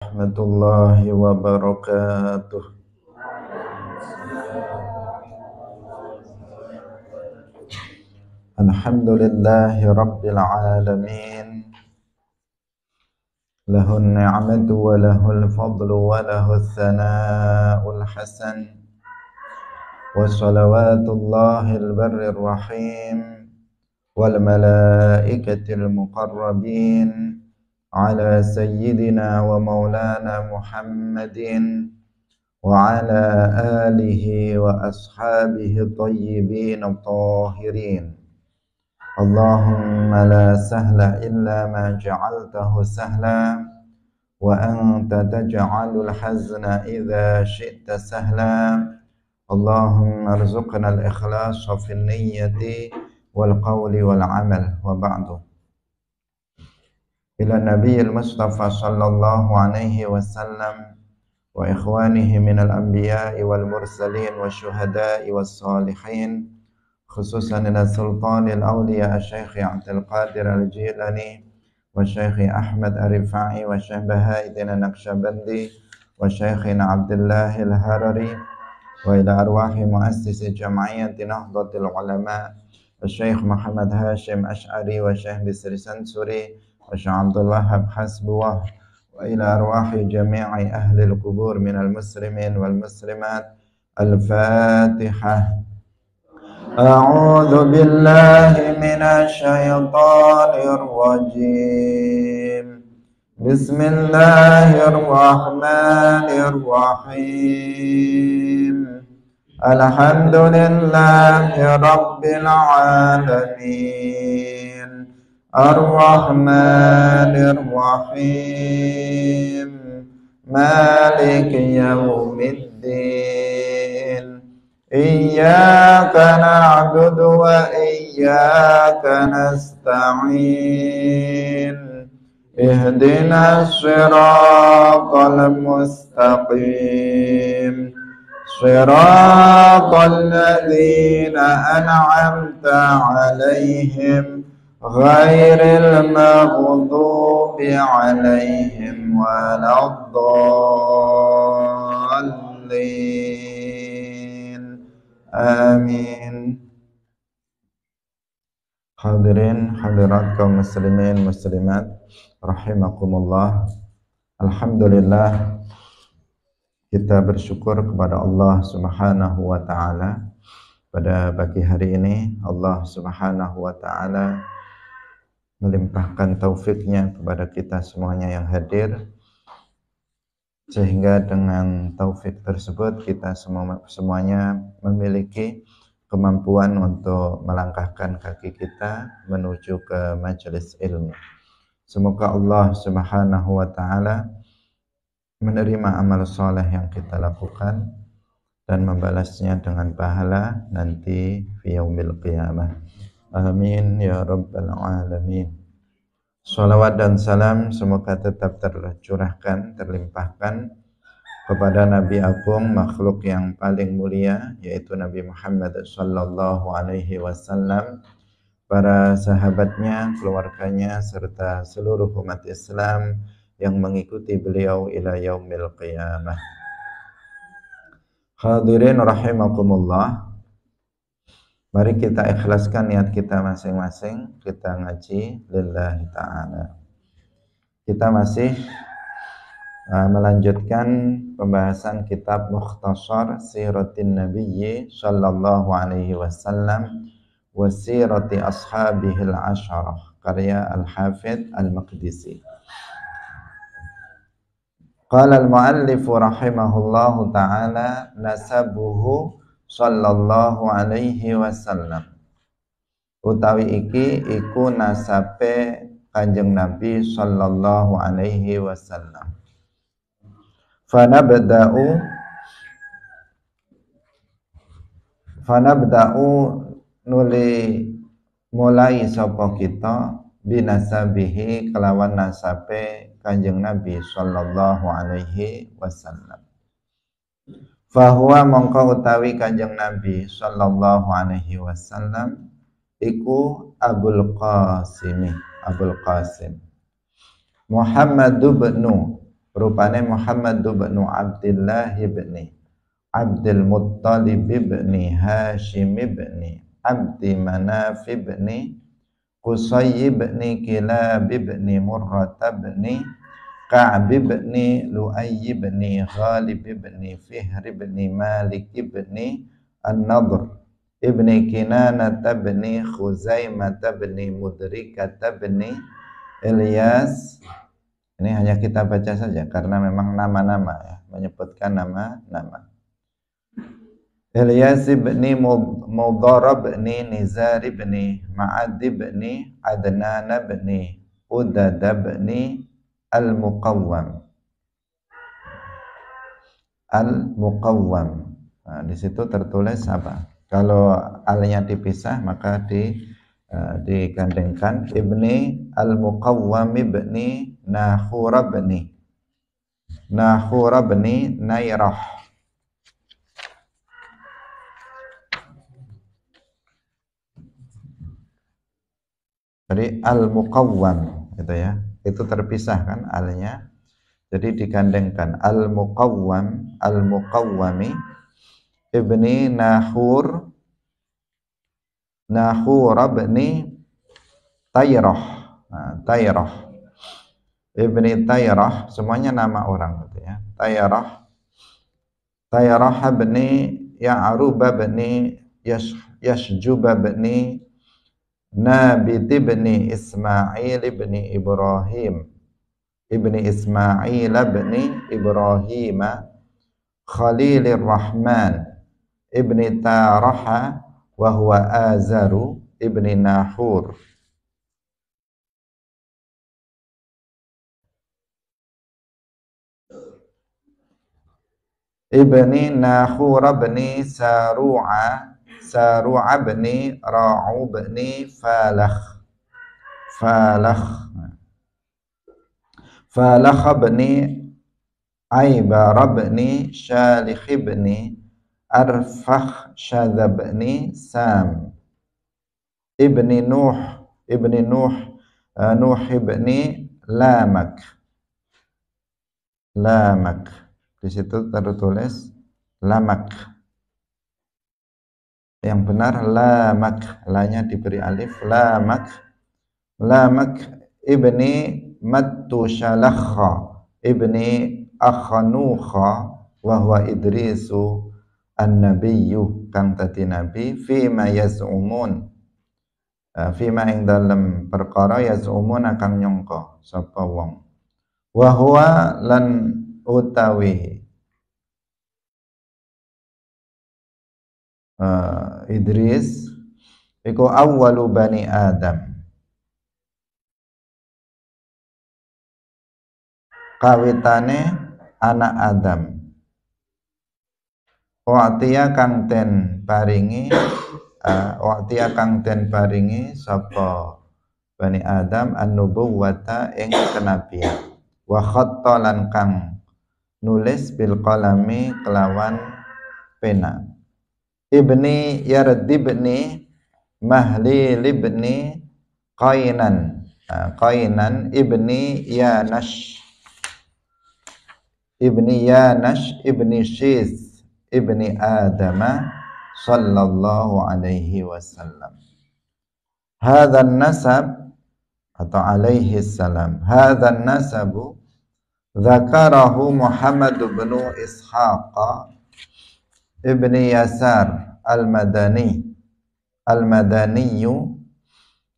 warahmatullahi wabarakatuh. Alhamdulillahi rabbil alamin. Lahun ni'matu wa lahul fadlu wa lahul thana'ul hasan. Wa salawatullahil barrir rahim wal malaikatil muqarrabin ala sayyidina wa maulana Muhammadin wa ala alihi wa ashabihi tayyibin tahirin. Allahumma la sahla illa ma ja'altahu sahla wa anta taj'alul hazna idza syi'ta sahla. Allahumma arzuqna al-ikhlasa fil niyyati wal qawli wal amal wa ba'du. Ila nabiyil mustafa sallallahu alaihi wasallam wa ikhwanihi minal anbiya'i wal mursalin wa syuhada'i was salihin, khususan ila sultanil awliya Syekh Abdul Qadir Al-Jilani wa Syekh Ahmad Ar-Rifai wa Syekh Bahauddin An-Naqsyabandi wa Syekh Abdullah Al-Harari wa ila arwahi muassisi jam'iyyati Nahdlatul Ulama Syekh Muhammad Hashim Asy'ari wa Syekh Bisri Sansuri wa Syekh Abdul Wahhab Hasbuwah wa ila arwahi jami'i ahli al-qubur minal muslimin wal muslimat. Al-Fatihah. A'udzu billahi minasy syaithanir rajim. Bismillahirrahmanirrahim. Alhamdulillahi rabbil alamin. Ar-Rahmanir Rahim. Maliki yaumiddin. Iyyaka na'budu wa iyyaka nasta'in. Ihdinas siratal mustaqim. Siratal ladzina an'amta 'alaihim ghairil maghdubi 'alaihim waladdallin. Amin. Hadirin hadirat kaum muslimin muslimat rahimakumullah. Alhamdulillah, kita bersyukur kepada Allah Subhanahu wa taala. Pada pagi hari ini Allah Subhanahu wa taala melimpahkan taufiknya kepada kita semuanya yang hadir, sehingga dengan taufik tersebut kita semuanya memiliki kemampuan untuk melangkahkan kaki kita menuju ke majelis ilmu. Semoga Allah Subhanahu wa taala menerima amal soleh yang kita lakukan dan membalasnya dengan pahala nanti fi yaumil qiyamah. Amin ya rabbal alamin. Salawat dan salam semoga tetap tercurahkan, terlimpahkan kepada Nabi Agung, makhluk yang paling mulia, yaitu Nabi Muhammad sallallahu alaihi wasallam, para sahabatnya, keluarganya, serta seluruh umat Islam yang mengikuti beliau ila yaumil qiyamah. Hadirin rahimakumullah. Mari kita ikhlaskan niat kita masing-masing, kita ngaji lillahi ta'ala. Kita masih melanjutkan pembahasan kitab Mukhtasar Siratin Nabiyyi sallallahu alaihi wasallam wa sirati ashabihil asyarah, karya Al-Hafidh Al-Maqdisi. Qala al-muallif rahimahullahu ta'ala nasabuhu sallallahu alaihi wasallam. Utawi iki iku nasabe Kanjeng Nabi sallallahu alaihi wasallam. Fanabda'u nuli mulai sapa kita binasabihi kelawan nasabe Kanjeng Nabi sallallahu alaihi wasallam. Fahuwa mongko utawi Kanjeng Nabi sallallahu alaihi wasallam iku Abul Qasim Muhammad bin rupane Muhammad bin Abdullah ibni Abdul Muttalib ibni Hashim ibni Abdi Manaf ibni Qusay ibni Kilab ibni Murrah ibni Ka'b ibni Lu'ay ibni Ghalib ibni Fihr ibni Malik ibni An-Nadr ibni Kinanah ibni Khuzaimah ibni Mudrikah ibni Ilyas. Ini hanya kita baca saja karena memang nama-nama ya, menyebutkan nama-nama. Ilyas ibni Mudarab ibni Nizar ibni Ma'ad ibni Adnan ibni Udad ibni Al-Muqawwam. Al-Muqawwam. Nah, di situ tertulis apa? Kalau alnya dipisah maka digandengkan ibni Al-Muqawwam ibni Nahur ibni Nairah. Jadi Al-Muqawwam gitu ya. Itu terpisah kan alnya. Jadi digandengkan Al-Muqawwami ibni Nahur ibni Tayrah. Nah, Tayrah ibni Tayrah, semuanya nama orang gitu ya. Tayrah ibni Ya'rub ibni Yashjub ibni Nabit ibni Ismail ibni Ibrahim ibni Ismail ibni Ibrahim Khalilur Rahman ibni Taraha wa huwa Azaru ibni Nahur. Ibni Nahur ibni Saru'a ibni Ra'u ibni Falakh ibni Aibar ibni Shalikh ibni Arfakh Shadab ibni Sam ibni Nuh ibni Lamak. Di situ tertulis Lamak. Yang benar Lamak, lanya diberi alif. Lamak ibni Mattushalakha ibni Akhanukha wa huwa Idrisu an-nabiyyu kang dadi nabi fima yaz'umun. Fima ing dalem perkara yaz'umun kang nyangka sapa wong. Wa huwa lan utawi Idris iku awwalu bani Adam, kawitane anak Adam. Wa'tiya kang den paringi sapa bani Adam an-nubuwwata ing kenabian. Wa khatta lan kang nulis bil qalami kelawan pena. Ibni Yardi ibni Mahlil ibni Qainan ibni Yanash ibni Shis ibni Adama sallallahu alaihi wasallam. Hadzal nasab atau alaihi salam. Hadzal nasabu dzakarahu Muhammad bin Ishaq ibni Yasar al-Madaniyu.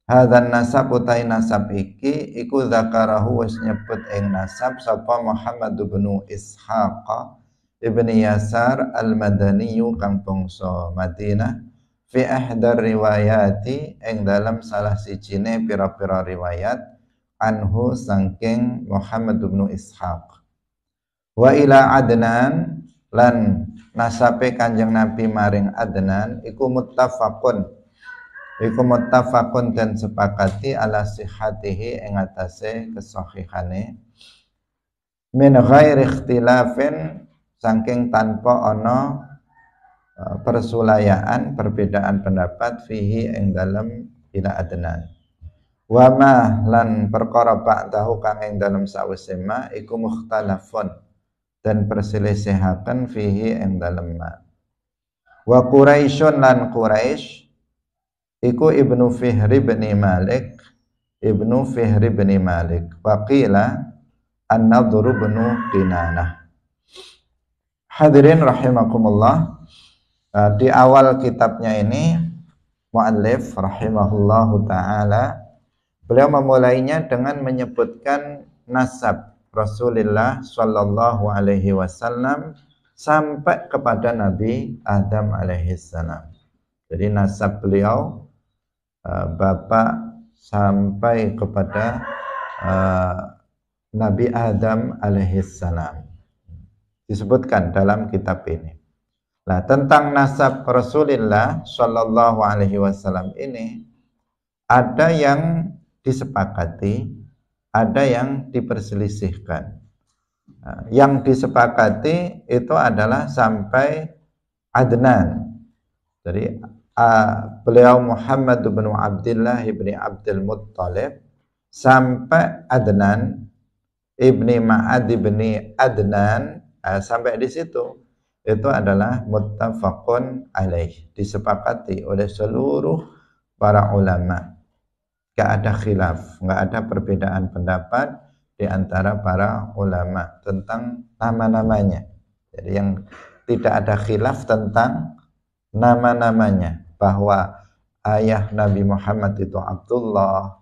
Hadzal nasab utai nasab iki iku dzakarahu wis nyebut ing nasab sapa Muhammad bin Ishaq ibni Yasar al-Madaniyu kang bangsa Madinah fi ahdar riwayati ing dalam salah sijine pira-pira riwayat anhu sangking Muhammad bin Ishaq. Wa ila Adnan lan nasabe Kanjeng Nabi maring Adnan iku muttafaqun dan sepakati ala sihhatihi ing atase kesahihane min ghairi ikhtilafin saking tanpa ana persulayaan perbedaan pendapat fihi ing dalem ila Adnan. Wa ma lan perkara ba'dahu kang ing dalem sawise ma iku mukhtalafun dan perselisihaken fihi ing dalem ma. Wa Quraisyun lan Quraisy iku Ibnu Fihri bin Malik, Ibnu Fihri bin Malik. Wa qila An-Nadhr bin Kinanah. Hadirin rahimakumullah, di awal kitabnya ini muallif rahimahullahu taala beliau memulainya dengan menyebutkan nasab Rasulullah Shallallahu Alaihi Wasallam sampai kepada Nabi Adam alaihissalam. Jadi nasab beliau bapak sampai kepada Nabi Adam alaihissalam disebutkan dalam kitab ini. Nah, tentang nasab Rasulullah Shallallahu Alaihi Wasallam ini ada yang disepakati, ada yang diperselisihkan. Nah, yang disepakati itu adalah sampai Adnan. Jadi beliau Muhammad bin Abdullah ibni Abdul Muttalib sampai Adnan ibni Ma'ad ibni Adnan, sampai di situ itu adalah muttafaqun alaih, disepakati oleh seluruh para ulama. Gak ada khilaf, gak ada perbedaan pendapat di antara para ulama tentang nama-namanya. Jadi yang tidak ada khilaf tentang nama-namanya, bahwa ayah Nabi Muhammad itu Abdullah,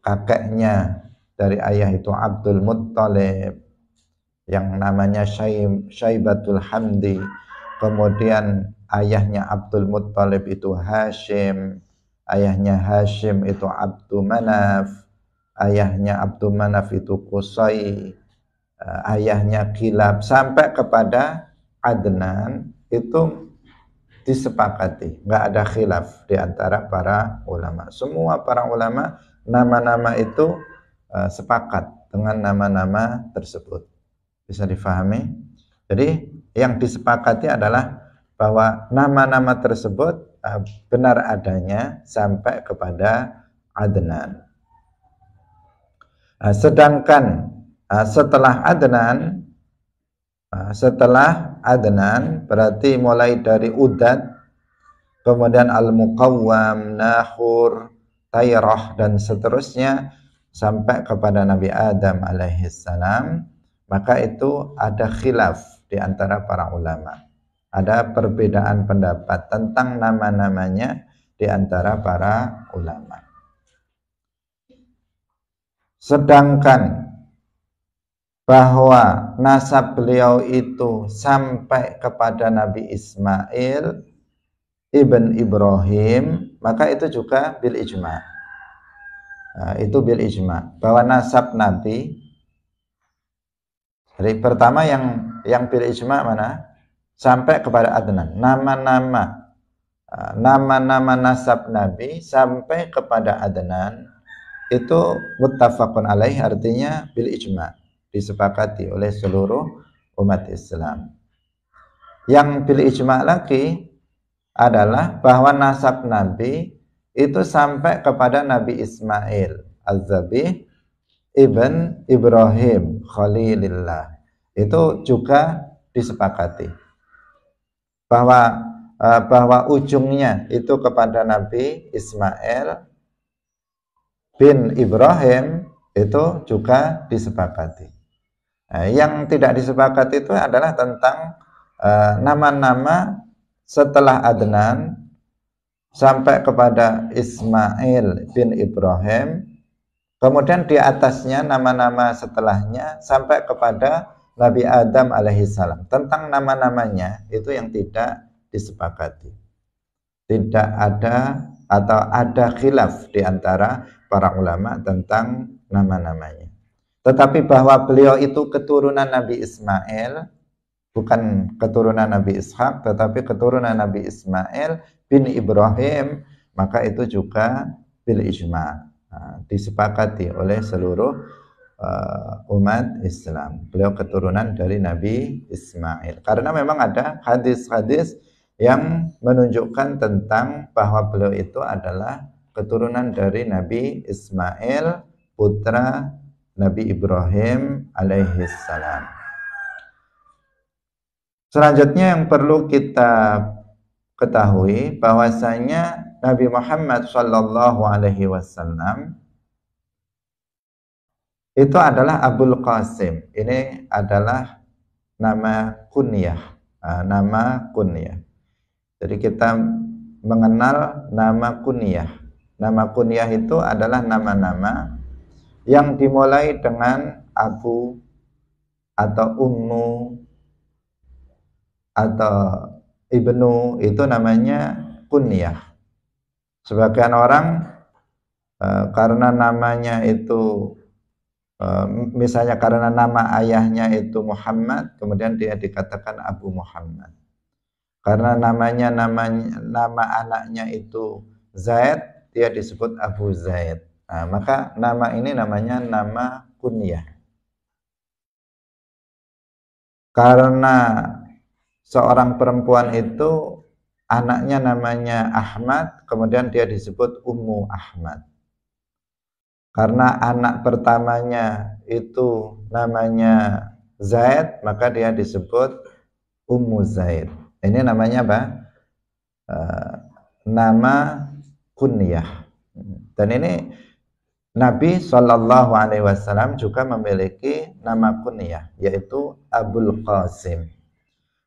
kakeknya dari ayah itu Abdul Muttalib yang namanya Syaibatul Hamdi, kemudian ayahnya Abdul Muttalib itu Hashim, ayahnya Hashim itu Abdu Manaf, ayahnya Abdu Manaf itu Qusay, ayahnya Kilab, sampai kepada Adnan itu disepakati, nggak ada khilaf di antara para ulama. Semua para ulama nama-nama itu sepakat dengan nama-nama tersebut. Bisa difahami? Jadi yang disepakati adalah bahwa nama-nama tersebut benar adanya sampai kepada Adnan. Sedangkan setelah Adnan berarti mulai dari Udad, kemudian Al-Muqawwam, Nahur, Tayrah dan seterusnya sampai kepada Nabi Adam alaihissalam, maka itu ada khilaf di antara para ulama. Ada perbedaan pendapat tentang nama-namanya di antara para ulama. Sedangkan bahwa nasab beliau itu sampai kepada Nabi Ismail ibn Ibrahim, maka itu juga bil ijma. Itu bil ijma, bahwa nasab Nabi. Jadi pertama yang bil ijma mana? Sampai kepada Adnan. Nama-nama nasab Nabi sampai kepada Adnan itu muttafaqun alaih, artinya bil ijma, disepakati oleh seluruh umat Islam. Yang bil ijma lagi adalah bahwa nasab Nabi itu sampai kepada Nabi Ismail Az-Zabih ibn Ibrahim Khalilillah. Itu juga disepakati bahwa ujungnya itu kepada Nabi Ismail bin Ibrahim, itu juga disepakati. Yang tidak disepakati itu adalah tentang nama-nama setelah Adnan sampai kepada Ismail bin Ibrahim, kemudian di atasnya nama-nama setelahnya sampai kepada Nabi Adam alaihissalam. Tentang nama-namanya itu yang tidak disepakati. Tidak ada atau ada khilaf di antara para ulama tentang nama-namanya. Tetapi bahwa beliau itu keturunan Nabi Ismail, bukan keturunan Nabi Ishak, tetapi keturunan Nabi Ismail bin Ibrahim, maka itu juga bil ijma, disepakati oleh seluruh umat Islam. Beliau keturunan dari Nabi Ismail. Karena memang ada hadis-hadis yang menunjukkan tentang bahwa beliau itu adalah keturunan dari Nabi Ismail, putra Nabi Ibrahim alaihi salam. Selanjutnya yang perlu kita ketahui bahwasanya Nabi Muhammad sallallahu alaihi wasallam itu adalah Abul Qasim. Ini adalah nama kunyah, nama kunyah. Jadi kita mengenal nama kunyah. Nama kunyah itu adalah nama-nama yang dimulai dengan Abu atau Ummu atau Ibnu, itu namanya kunyah. Sebagian orang karena namanya itu misalnya karena nama ayahnya itu Muhammad, kemudian dia dikatakan Abu Muhammad. Karena nama anaknya itu Zaid, dia disebut Abu Zaid. Nah, maka nama ini namanya nama kunyah. Karena seorang perempuan itu anaknya namanya Ahmad, kemudian dia disebut Ummu Ahmad. Karena anak pertamanya itu namanya Zaid, maka dia disebut Ummu Zaid. Ini namanya apa? Nama kunyah. Dan ini Nabi Shallallahu Alaihi Wasallam juga memiliki nama kunyah, yaitu Abul Qasim.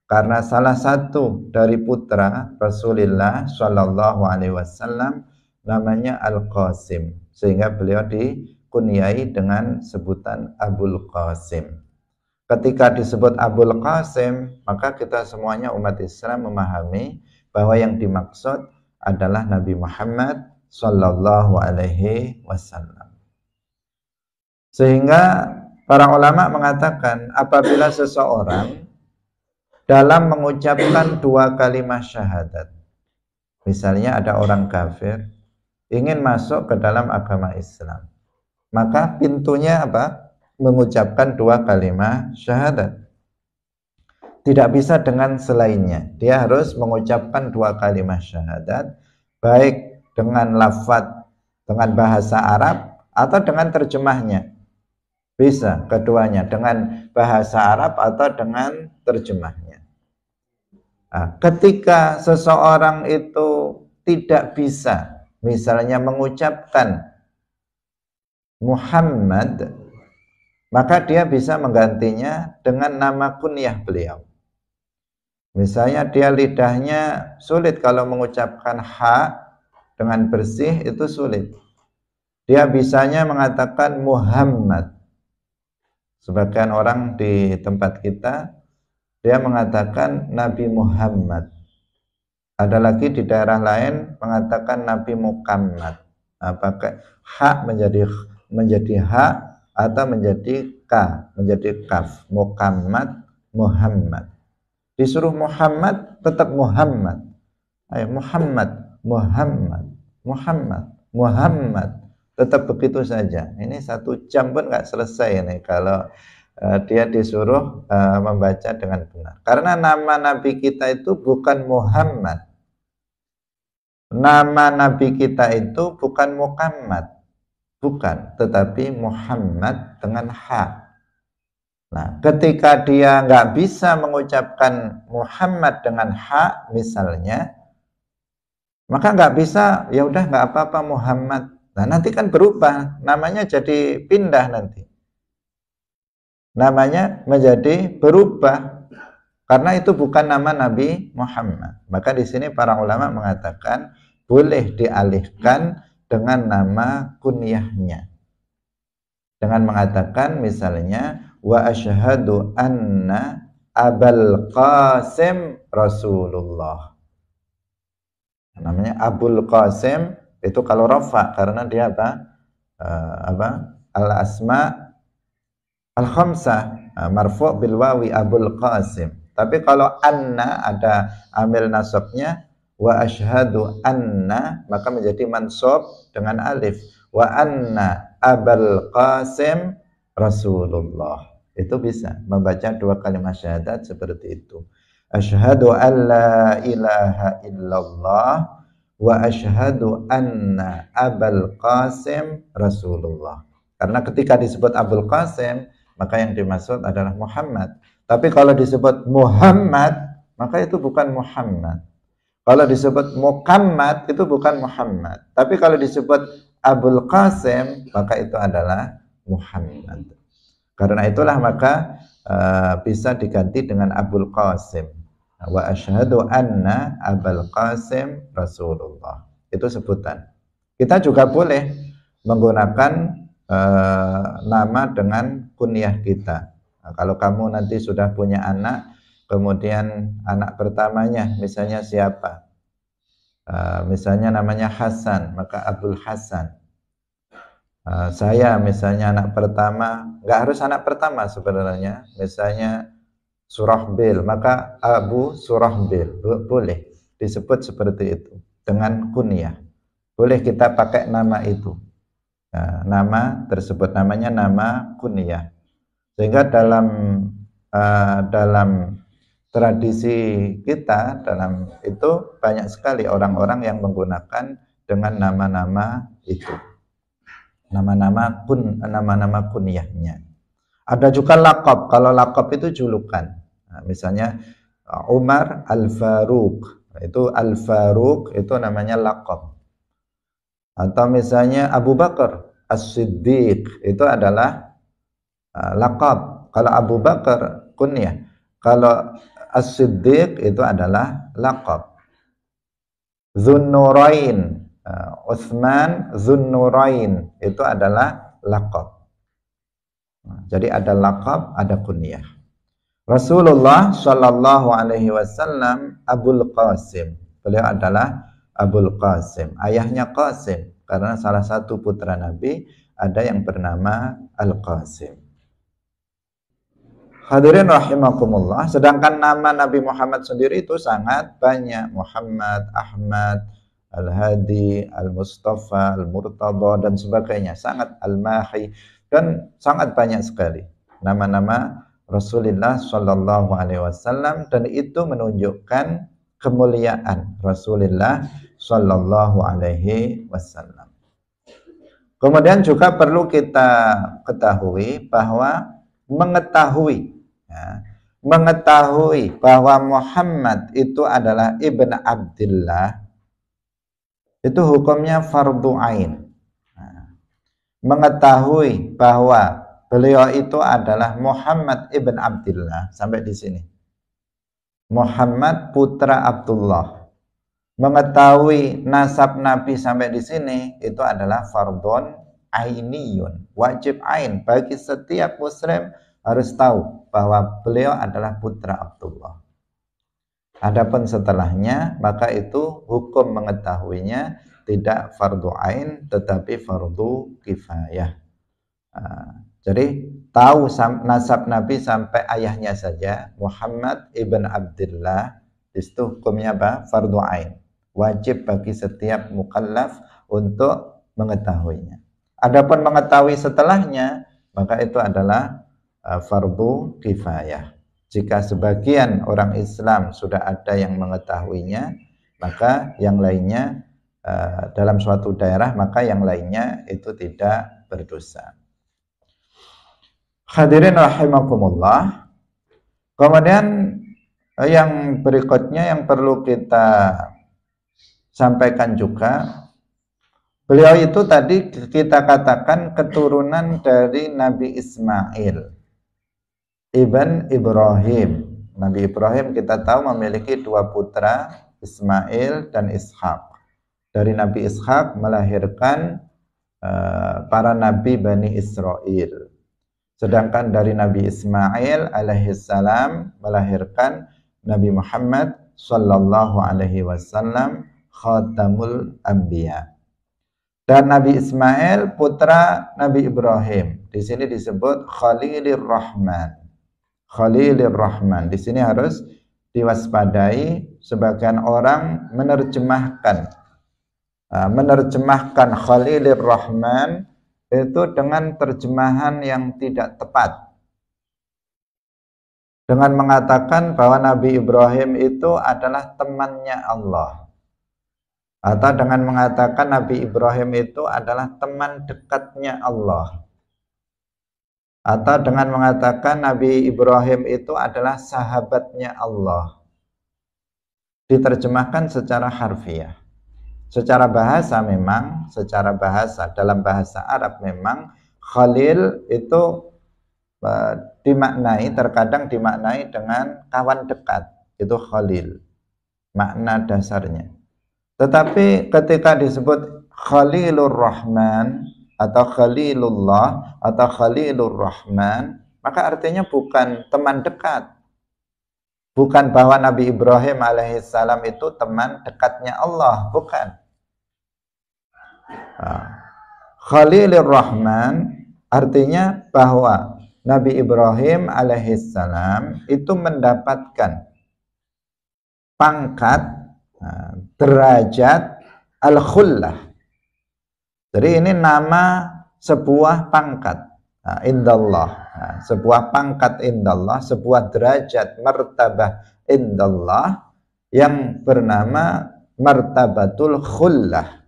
Karena salah satu dari putra Rasulullah Shallallahu Alaihi Wasallam namanya Al Qasim, sehingga beliau dikunyai dengan sebutan Abul Qasim. Ketika disebut Abul Qasim, maka kita semuanya umat Islam memahami bahwa yang dimaksud adalah Nabi Muhammad Sallallahu Alaihi Wasallam. Sehingga para ulama mengatakan apabila seseorang dalam mengucapkan dua kalimat syahadat, misalnya ada orang kafir ingin masuk ke dalam agama Islam, maka pintunya apa? Mengucapkan dua kalimat syahadat. Tidak bisa dengan selainnya. Dia harus mengucapkan dua kalimat syahadat, baik dengan lafaz, dengan bahasa Arab, atau dengan terjemahnya. Bisa keduanya, dengan bahasa Arab atau dengan terjemahnya. Nah, ketika seseorang itu tidak bisa, misalnya mengucapkan Muhammad, maka dia bisa menggantinya dengan nama kunyah beliau. Misalnya dia lidahnya sulit kalau mengucapkan ha dengan bersih, itu sulit. Dia bisanya mengatakan Muhammad. Sebagian orang di tempat kita, dia mengatakan Nabi Muhammad. Ada lagi di daerah lain mengatakan Nabi Muhammad. Pakai ha menjadi ha atau menjadi ka, menjadi kaf. Muhammad, Muhammad. Disuruh Muhammad, tetap Muhammad. Ayo Muhammad, Muhammad, Muhammad, Muhammad. Tetap begitu saja. Ini 1 jam pun nggak selesai ini kalau dia disuruh membaca dengan benar. Karena nama Nabi kita itu bukan Muhammad. Nama Nabi kita itu bukan Muhammad. Bukan, tetapi Muhammad dengan ha. Nah, ketika dia nggak bisa mengucapkan Muhammad dengan ha, misalnya, maka nggak bisa, ya udah nggak apa-apa Muhammad. Nah, nanti kan berubah, namanya jadi pindah nanti. Namanya menjadi berubah, karena itu bukan nama Nabi Muhammad. Maka di sini para ulama mengatakan boleh dialihkan dengan nama kunyahnya, dengan mengatakan misalnya wa asyhadu anna Abul Qasim Rasulullah. Namanya Abul Qasim itu kalau rafa, karena dia al asma al khamsah, marfu' bil wawi Abul Qasim. Tapi kalau anna ada amil nasabnya, wa asyhadu anna, maka menjadi mansub dengan alif. Wa anna Abul Qasim Rasulullah. Itu bisa membaca dua kalimat syahadat seperti itu. Asyhadu an la ilaha illallah wa asyhadu anna Abul Qasim Rasulullah. Karena ketika disebut Abul Qasim, maka yang dimaksud adalah Muhammad. Tapi kalau disebut Muhammad, maka itu bukan Muhammad. Kalau disebut Muhammad, itu bukan Muhammad. Tapi kalau disebut Abul Qasim, maka itu adalah Muhammad. Karena itulah maka bisa diganti dengan Abul Qasim. Wa asyhadu anna Abul Qasim Rasulullah. Itu sebutan. Kita juga boleh menggunakan nama dengan kunyah kita. Nah, kalau kamu nanti sudah punya anak, kemudian anak pertamanya misalnya siapa? Misalnya namanya Hasan, maka Abdul Hasan. Saya misalnya anak pertama, nggak harus anak pertama sebenarnya, misalnya Surahbil, maka Abu Surahbil, boleh disebut seperti itu dengan kunyah. Boleh kita pakai nama itu. Nah, nama tersebut namanya nama kunyah. Sehingga dalam tradisi kita, dalam itu banyak sekali orang-orang yang menggunakan dengan nama-nama itu. Nama-nama kunyahnya. Ada juga laqab. Kalau laqab itu julukan. Nah, misalnya Umar Al-Faruq, itu Al-Faruq itu namanya laqab. Atau misalnya Abu Bakar As-Siddiq, itu adalah laqab. Kalau Abu Bakar kunyah, kalau As-Siddiq itu adalah laqab. Dzunnurain, Utsman Dzunnurain, itu adalah laqab. Jadi ada laqab, ada kunyah. Rasulullah Shallallahu Alaihi Wasallam Abul Qasim. Beliau adalah Abul Qasim. Ayahnya Qasim, karena salah satu putra Nabi ada yang bernama Al-Qasim. Hadirin rahimakumullah. Sedangkan nama Nabi Muhammad sendiri itu sangat banyak. Muhammad, Ahmad, Al-Hadi, Al-Mustafa, Al-Murtada dan sebagainya. Sangat Al-Mahi dan sangat banyak sekali nama-nama Rasulullah Shallallahu Alaihi Wasallam, dan itu menunjukkan kemuliaan Rasulullah Shallallahu Alaihi Wasallam. Kemudian juga perlu kita ketahui bahwa mengetahui bahwa Muhammad itu adalah ibn Abdillah, itu hukumnya fardu ain. Mengetahui bahwa beliau itu adalah Muhammad ibn Abdillah, sampai di sini. Muhammad putra Abdullah. Mengetahui nasab Nabi sampai di sini itu adalah fardhun ainiyun, wajib ain bagi setiap muslim harus tahu bahwa beliau adalah putra Abdullah. Adapun setelahnya maka itu hukum mengetahuinya tidak fardu ain tetapi fardu kifayah. Jadi tahu nasab Nabi sampai ayahnya saja, Muhammad ibn Abdillah, itu hukumnya apa? Fardu ain. Wajib bagi setiap mukallaf untuk mengetahuinya. Adapun mengetahui setelahnya, maka itu adalah fardu kifayah. Jika sebagian orang Islam sudah ada yang mengetahuinya, maka yang lainnya dalam suatu daerah, maka yang lainnya itu tidak berdosa. Hadirin rahimakumullah. Kemudian yang berikutnya yang perlu kita sampaikan juga, beliau itu tadi kita katakan keturunan dari Nabi Ismail ibn Ibrahim. Nabi Ibrahim kita tahu memiliki dua putra, Ismail dan Ishak. Dari Nabi Ishak melahirkan para nabi Bani Israel. Sedangkan dari Nabi Ismail alaihissalam melahirkan Nabi Muhammad sallallahu alaihi wasallam khatamul anbiya. Dan Nabi Ismail putra Nabi Ibrahim. Di sini disebut Khalilur Rahman. Khalilur Rahman. Di sini harus diwaspadai, sebagian orang menerjemahkan Khalilur Rahman itu dengan terjemahan yang tidak tepat, dengan mengatakan bahwa Nabi Ibrahim itu adalah temannya Allah. Atau dengan mengatakan Nabi Ibrahim itu adalah teman dekatnya Allah. Atau dengan mengatakan Nabi Ibrahim itu adalah sahabatnya Allah. Diterjemahkan secara harfiah. Secara bahasa memang, secara bahasa, dalam bahasa Arab memang Khalil itu dimaknai, terkadang dimaknai dengan kawan dekat. Itu Khalil, makna dasarnya. Tetapi ketika disebut Khalilur Rahman atau Khalilullah atau Khalilur Rahman, maka artinya bukan teman dekat. Bukan bahwa Nabi Ibrahim alaihissalam itu teman dekatnya Allah, bukan. Khalilur Rahman artinya bahwa Nabi Ibrahim alaihissalam itu mendapatkan pangkat, derajat al-khullah. Jadi ini nama sebuah pangkat, indallah, sebuah pangkat indallah, sebuah derajat martabah indallah yang bernama martabatul khullah.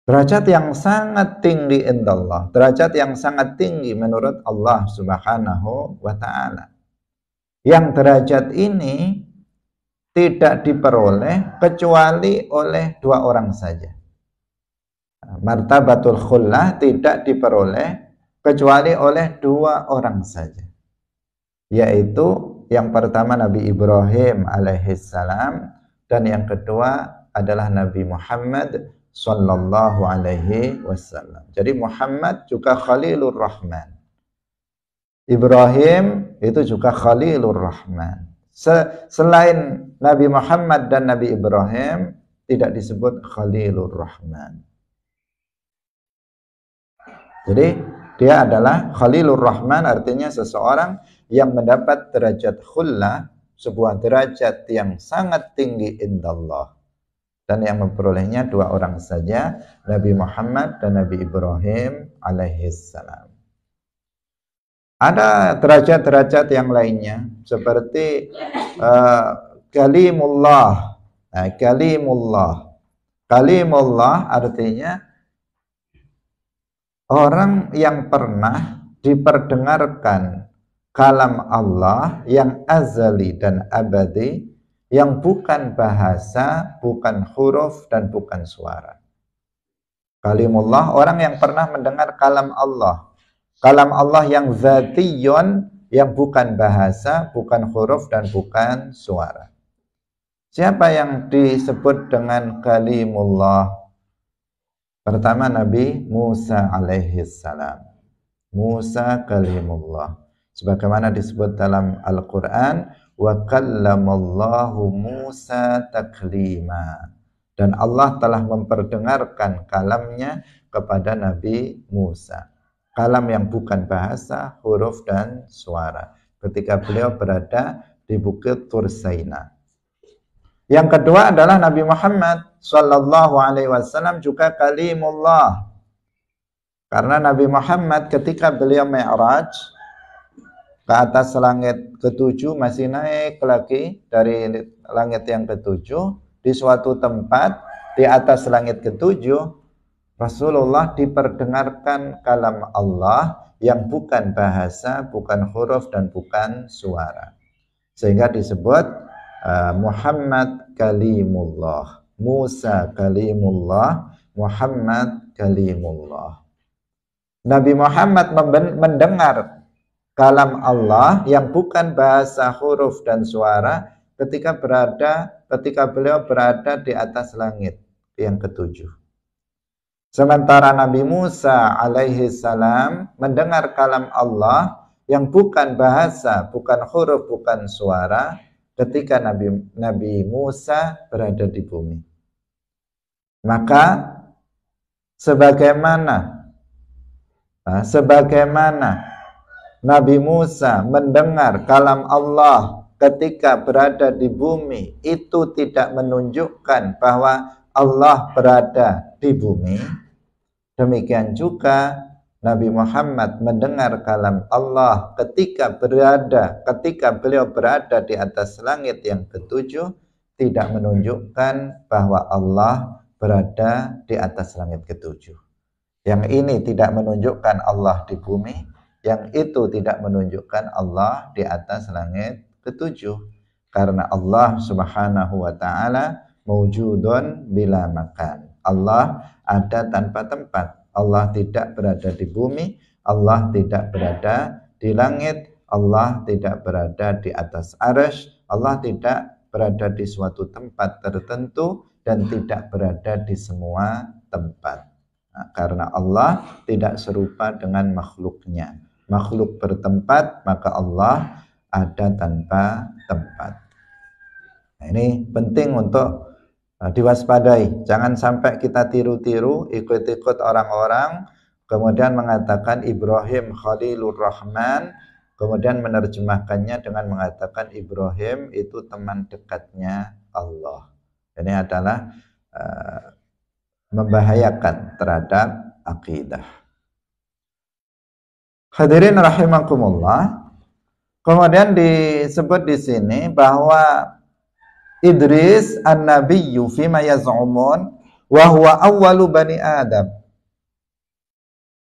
Derajat yang sangat tinggi indallah, derajat yang sangat tinggi menurut Allah Subhanahu wa ta'ala. Yang derajat ini tidak diperoleh kecuali oleh dua orang saja. Martabatul khullah tidak diperoleh kecuali oleh dua orang saja. Yaitu yang pertama Nabi Ibrahim alaihissalam dan yang kedua adalah Nabi Muhammad sallallahu alaihi wasallam. Jadi Muhammad juga Khalilur Rahman. Ibrahim itu juga Khalilur Rahman. Selain Nabi Muhammad dan Nabi Ibrahim tidak disebut Khalilur Rahman. Jadi dia adalah Khalilur Rahman, artinya seseorang yang mendapat derajat khullah, sebuah derajat yang sangat tinggi indallah. Dan yang memperolehnya dua orang saja, Nabi Muhammad dan Nabi Ibrahim alaihissalam. Ada derajat-derajat yang lainnya seperti kalimullah. Kalimullah artinya orang yang pernah diperdengarkan kalam Allah yang azali dan abadi, yang bukan bahasa, bukan huruf, dan bukan suara. Kalimullah, orang yang pernah mendengar kalam Allah. Kalam Allah yang zatiyun, yang bukan bahasa, bukan huruf, dan bukan suara. Siapa yang disebut dengan kalimullah? Pertama Nabi Musa alaihissalam. Musa kalimullah. Sebagaimana disebut dalam Al-Quran, wa kallamallahu Musa taklima, dan Allah telah memperdengarkan kalamnya kepada Nabi Musa, kalam yang bukan bahasa, huruf, dan suara, ketika beliau berada di Bukit Tur Saina. Yang kedua adalah Nabi Muhammad sallallahu alaihi wasallam juga kalimullah, karena Nabi Muhammad ketika beliau Mi'raj ke atas langit ketujuh, masih naik lagi dari langit yang ketujuh, di suatu tempat di atas langit ketujuh, Rasulullah diperdengarkan kalam Allah yang bukan bahasa, bukan huruf, dan bukan suara, sehingga disebut Muhammad kalimullah, Musa kalimullah, Muhammad kalimullah. Nabi Muhammad mendengar kalam Allah yang bukan bahasa, huruf, dan suara ketika beliau berada di atas langit yang ketujuh. Sementara Nabi Musa alaihi salam mendengar kalam Allah yang bukan bahasa, bukan huruf, bukan suara ketika Nabi Musa berada di bumi. Maka sebagaimana Nabi Musa mendengar kalam Allah ketika berada di bumi, itu tidak menunjukkan bahwa Allah berada di bumi. Demikian juga Nabi Muhammad mendengar kalam Allah ketika beliau berada di atas langit yang ketujuh, tidak menunjukkan bahwa Allah berada di atas langit ketujuh. Yang ini tidak menunjukkan Allah di bumi, yang itu tidak menunjukkan Allah di atas langit ketujuh. Karena Allah Subhanahu wa ta'ala mawjudun bila makan. Allah ada tanpa tempat. Allah tidak berada di bumi, Allah tidak berada di langit, Allah tidak berada di atas arsy, Allah tidak berada di suatu tempat tertentu dan tidak berada di semua tempat. Nah, karena Allah tidak serupa dengan makhluknya. Makhluk bertempat, maka Allah ada tanpa tempat. Nah, ini penting untuk diwaspadai. Jangan sampai kita tiru-tiru, ikut-ikut orang-orang, kemudian mengatakan Ibrahim Khalilur Rahman, kemudian menerjemahkannya dengan mengatakan Ibrahim itu teman dekatnya Allah. Ini adalah membahayakan terhadap akidah. Hadirin rahimakumullah. Kemudian disebut di sini bahwa Idris an-nabiyyu fima yaz'umun wa huwa awwalu bani Adam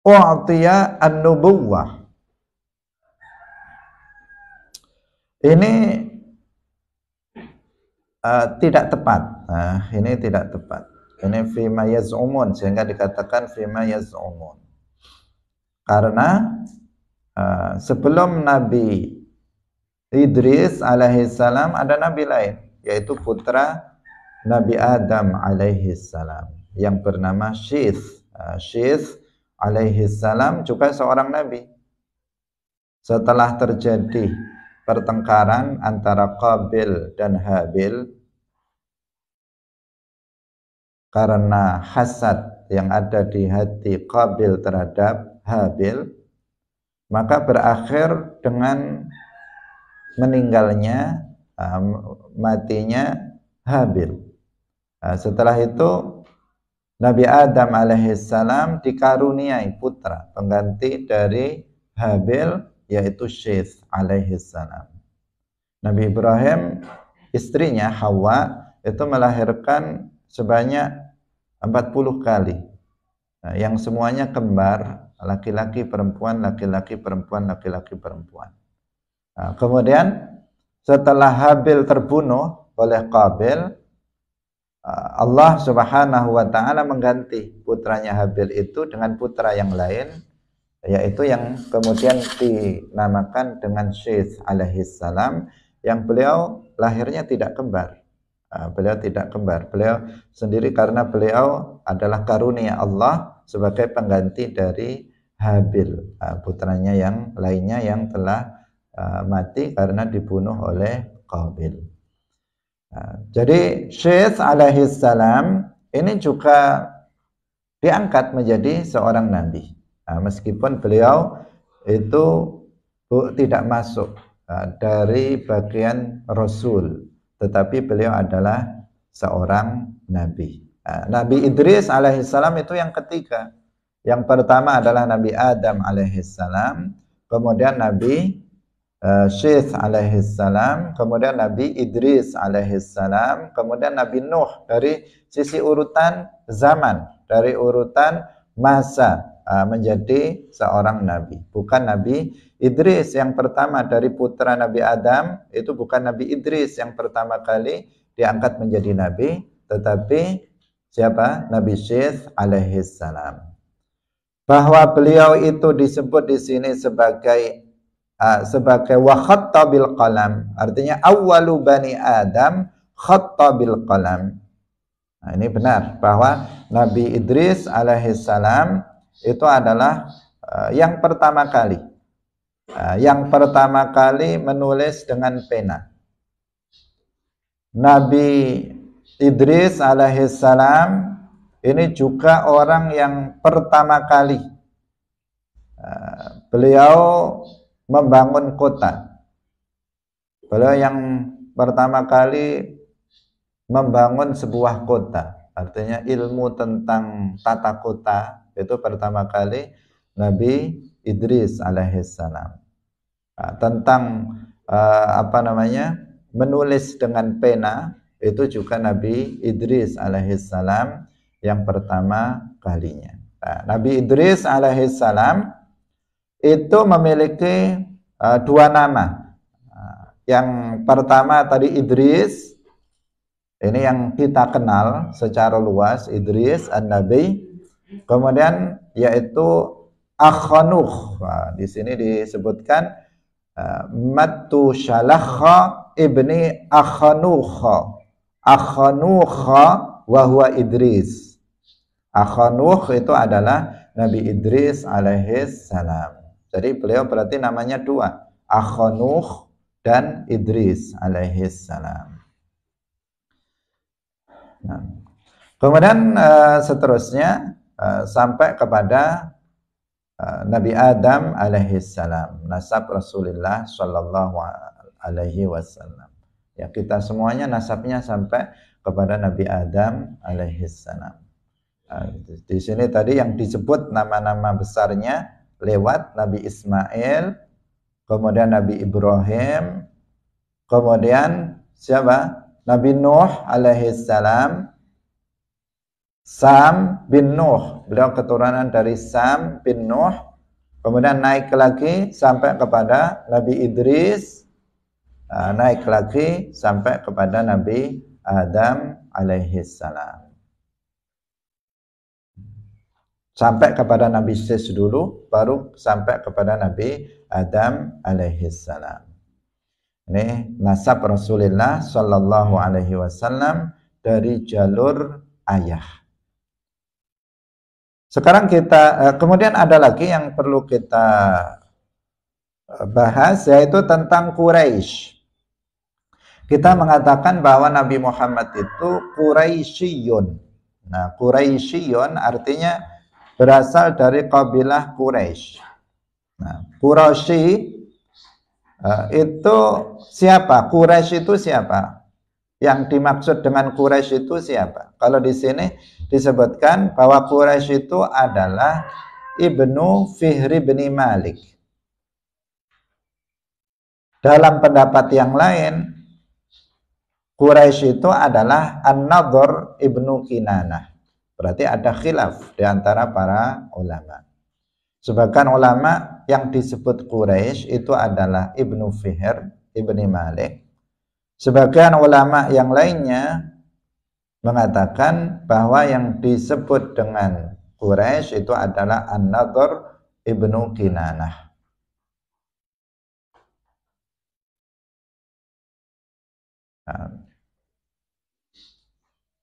u'tiya an-nubuwwah. Ini tidak tepat. Nah, ini tidak tepat. Ini fima yaz'umun, sehingga dikatakan fima yaz'umun. Karena sebelum Nabi Idris alaihissalam ada nabi lain, yaitu putra Nabi Adam alaihissalam yang bernama Syith. Syith alaihissalam juga seorang nabi. Setelah terjadi pertengkaran antara Qabil dan Habil karena hasad yang ada di hati Qabil terhadap Habil, maka berakhir dengan meninggalnya, matinya Habil. Setelah itu Nabi Adam alaihissalam dikaruniai putra pengganti dari Habil, yaitu Syith alaihissalam. Nabi Ibrahim, istrinya Hawa, itu melahirkan sebanyak 40 kali, yang semuanya kembar, laki-laki perempuan, laki-laki perempuan, laki-laki perempuan. Kemudian setelah Habil terbunuh oleh Qabil, Allah Subhanahu wa ta'ala mengganti putranya Habil itu dengan putra yang lain, yaitu yang kemudian dinamakan dengan Syith alaihissalam, yang beliau lahirnya tidak kembar. Beliau tidak kembar, beliau sendiri karena beliau adalah karunia Allah sebagai pengganti dari Habil, putranya yang lainnya yang telah mati karena dibunuh oleh Qabil. Jadi Syith alaihissalam ini juga diangkat menjadi seorang nabi, meskipun beliau itu tidak masuk dari bagian Rasul, tetapi beliau adalah seorang nabi. Nabi Idris alaihissalam itu yang ketiga. Yang pertama adalah Nabi Adam alaihissalam, kemudian Nabi Syith alaihissalam, kemudian Nabi Idris alaihissalam, kemudian Nabi Nuh dari sisi urutan zaman, dari urutan masa menjadi seorang nabi. Bukan Nabi Idris yang pertama dari putra Nabi Adam, itu bukan Nabi Idris yang pertama kali diangkat menjadi nabi, tetapi siapa? Nabi Syith alaihissalam. Bahwa beliau itu disebut di sini sebagai wa khatta bil qalam, artinya awwalu bani Adam khatta bil qalam. Nah, ini benar bahwa Nabi Idris alaihissalam itu adalah yang pertama kali menulis dengan pena. Nabi Idris alaihissalam ini juga orang yang pertama kali beliau membangun kota. Beliau yang pertama kali membangun sebuah kota. Artinya ilmu tentang tata kota itu pertama kali Nabi Idris alaihissalam. Tentang menulis dengan pena itu juga Nabi Idris alaihissalam yang pertama kalinya. Nah, Nabi Idris alaihissalam itu memiliki dua nama. Yang pertama tadi Idris, ini yang kita kenal secara luas, Idris an-Nabi. Kemudian yaitu Akhanuh. Nah, di sini disebutkan Matu Shalakha ibni Akhanuh. Akhanuh wa huwa Idris. Akhanuh itu adalah Nabi Idris alaihis salam. Jadi beliau berarti namanya dua, Akhanuh dan Idris alaihis salam. Nah, kemudian seterusnya sampai kepada Nabi Adam alaihis salam, nasab Rasulullah sallallahu alaihi wasallam. Ya, kita semuanya nasabnya sampai kepada Nabi Adam alaihis salam. Di sini tadi yang disebut nama-nama besarnya lewat Nabi Ismail, kemudian Nabi Ibrahim, kemudian siapa? Nabi Nuh alaihis salam, Sam bin Nuh, beliau keturunan dari Sam bin Nuh, kemudian naik lagi sampai kepada Nabi Idris, naik lagi sampai kepada Nabi Adam alaihis salam. Sampai kepada Nabi Sis dulu, baru sampai kepada Nabi Adam alaihis salam. Ini nasab Rasulullah sallallahu alaihi wasallam dari jalur ayah. Sekarang kita, kemudian ada lagi yang perlu kita bahas, yaitu tentang Quraisy. Kita mengatakan bahwa Nabi Muhammad itu Quraisyiyun. Nah, Quraisyiyun artinya berasal dari kabilah Quraisy. Nah, Quraisy itu siapa? Quraisy itu siapa? Yang dimaksud dengan Quraisy itu siapa? Kalau di sini disebutkan bahwa Quraisy itu adalah Ibnu Fihri bin Malik. Dalam pendapat yang lain, Quraisy itu adalah An-Nadhr ibnu Kinanah. Berarti ada khilaf di antara para ulama. Sebagian ulama yang disebut Quraisy itu adalah Ibnu Fihr ibni Malik. Sebagian ulama yang lainnya mengatakan bahwa yang disebut dengan Quraisy itu adalah An-Nadhr ibnu Kinanah.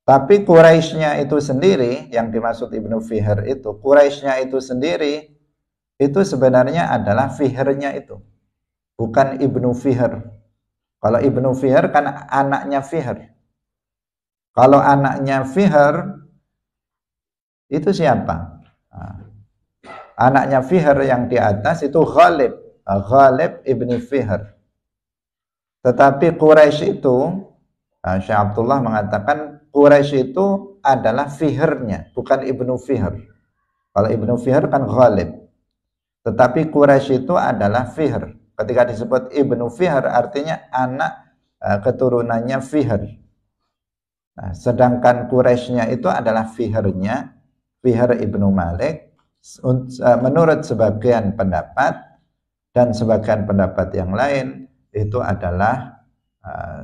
Tapi Quraisynya itu sendiri, yang dimaksud Ibnu Fihr itu, Quraisynya itu sendiri, itu sebenarnya adalah Fihrnya itu, bukan Ibnu Fihr. Kalau Ibnu Fihr kan anaknya Fihr. Kalau anaknya Fihr, itu siapa? Anaknya Fihr yang di atas itu Ghalib, Ghalib ibni Fihr. Tetapi Quraisy itu, Syekh Abdullah mengatakan Quraisy itu adalah Fihrnya, bukan Ibnu Fihr. Kalau Ibnu Fihr kan Ghalib. Tetapi Quraisy itu adalah Fihr. Ketika disebut Ibnu Fihr artinya anak keturunannya Fihr. Nah, sedangkan Quraisynya itu adalah Fihrnya, Fihr ibnu Malik. Menurut sebagian pendapat dan sebagian pendapat yang lain itu adalah